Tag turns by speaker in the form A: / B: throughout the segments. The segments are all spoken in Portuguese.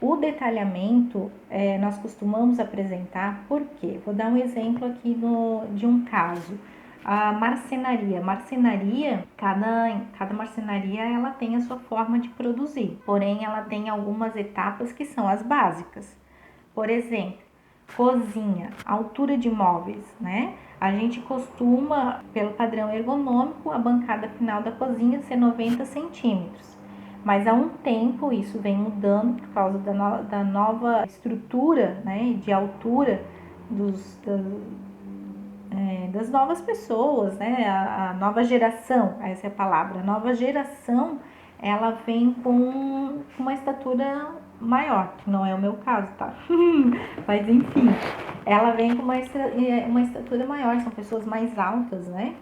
A: O detalhamento, nós costumamos apresentar, por quê? Vou dar um exemplo aqui de um caso. A marcenaria. Marcenaria, cada marcenaria ela tem a sua forma de produzir, porém ela tem algumas etapas que são as básicas. Por exemplo, cozinha, altura de móveis, né? A gente costuma, pelo padrão ergonômico, a bancada final da cozinha ser 90 centímetros. Mas há um tempo isso vem mudando por causa da nova estrutura, né, de altura das novas pessoas, né, a nova geração, essa é a palavra, a nova geração, ela vem com uma estatura maior, que não é o meu caso, tá? Mas enfim, ela vem com uma estatura maior, são pessoas mais altas, né?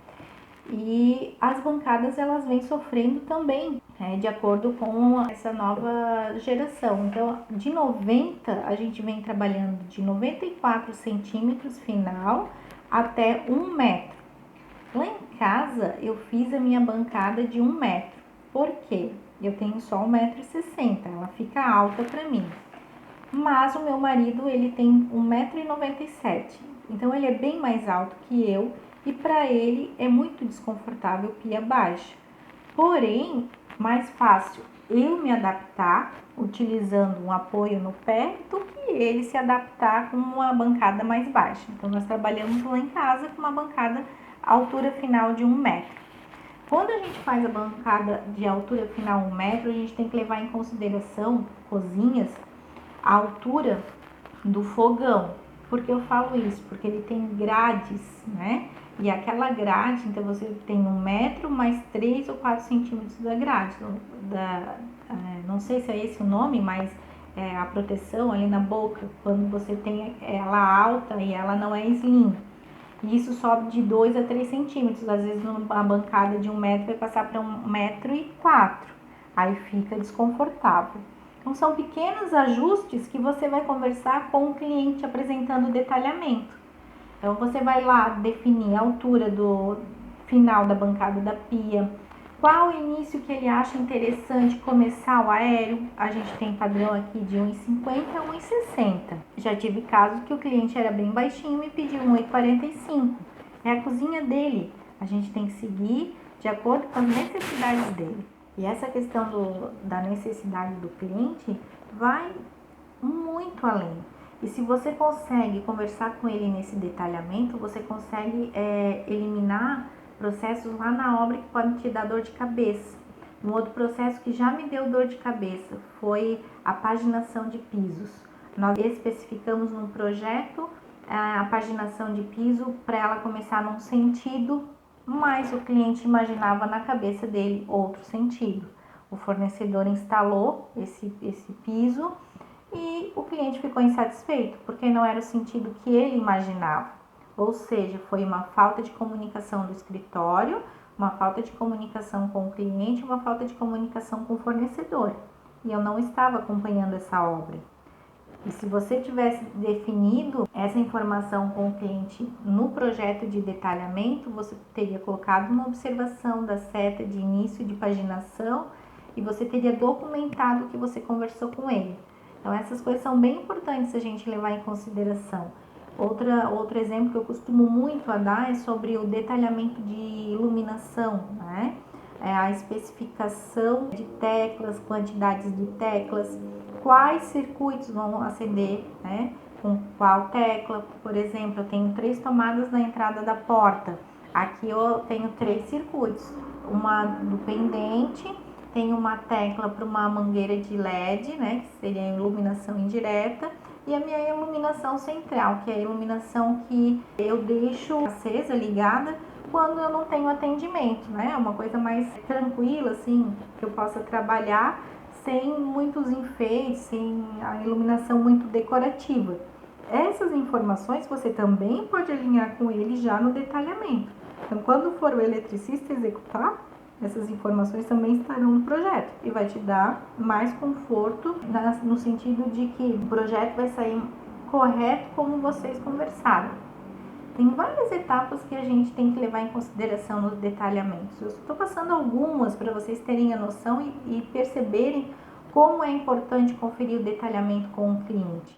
A: E as bancadas elas vêm sofrendo também, de acordo com essa nova geração. Então, de 90, a gente vem trabalhando de 94 centímetros final até 1 metro. Lá em casa, eu fiz a minha bancada de 1 metro. Por quê? Eu tenho só 1,60 m, ela fica alta para mim. Mas o meu marido, ele tem 1,97 m. Então, ele é bem mais alto que eu e para ele é muito desconfortável pia baixa. Porém, mais fácil eu me adaptar utilizando um apoio no pé do que ele se adaptar com uma bancada mais baixa. Então, nós trabalhamos lá em casa com uma bancada altura final de 1 metro. Quando a gente faz a bancada de altura final 1 metro, a gente tem que levar em consideração, cozinhas, a altura do fogão. Por que eu falo isso? Porque ele tem grades, né? E aquela grade, então você tem 1 metro mais 3 ou 4 centímetros da grade. Não sei se é esse o nome, mas a proteção ali na boca, quando você tem ela alta e ela não é slim. E isso sobe de 2 a 3 centímetros. Às vezes uma bancada de 1 metro vai passar para 1 metro e 4. Aí fica desconfortável. Então, são pequenos ajustes que você vai conversar com o cliente apresentando o detalhamento. Então, você vai lá definir a altura do final da bancada da pia, qual o início que ele acha interessante começar o aéreo. A gente tem padrão aqui de 1,50 a 1,60. Já tive casos que o cliente era bem baixinho e me pediu 1,45. É a cozinha dele. A gente tem que seguir de acordo com as necessidades dele. E essa questão da necessidade do cliente vai muito além. E se você consegue conversar com ele nesse detalhamento, você consegue eliminar processos lá na obra que podem te dar dor de cabeça. Um outro processo que já me deu dor de cabeça foi a paginação de pisos. Nós especificamos num projeto a paginação de piso para ela começar num sentido, mas o cliente imaginava na cabeça dele outro sentido. O fornecedor instalou esse piso e o cliente ficou insatisfeito, porque não era o sentido que ele imaginava. Ou seja, foi uma falta de comunicação do escritório, uma falta de comunicação com o cliente, uma falta de comunicação com o fornecedor. E eu não estava acompanhando essa obra. E se você tivesse definido essa informação com o cliente no projeto de detalhamento, você teria colocado uma observação da seta de início de paginação e você teria documentado o que você conversou com ele. Então, essas coisas são bem importantes a gente levar em consideração. Outro exemplo que eu costumo muito a dar é sobre o detalhamento de iluminação, né? A especificação de teclas, quantidades de teclas, quais circuitos vão acender, né? Com qual tecla. Por exemplo, eu tenho 3 tomadas na entrada da porta. Aqui eu tenho 3 circuitos, uma do pendente, tem uma tecla para uma mangueira de LED, né, que seria a iluminação indireta, e a minha iluminação central, que é a iluminação que eu deixo acesa, ligada, quando eu não tenho atendimento, né, é uma coisa mais tranquila, assim, que eu possa trabalhar sem muitos enfeites, sem a iluminação muito decorativa. Essas informações você também pode alinhar com ele já no detalhamento. Então, quando for o eletricista executar, essas informações também estarão no projeto e vai te dar mais conforto no sentido de que o projeto vai sair correto como vocês conversaram. Tem várias etapas que a gente tem que levar em consideração nos detalhamentos. Eu estou passando algumas para vocês terem a noção e perceberem Como é importante conferir o detalhamento com o cliente?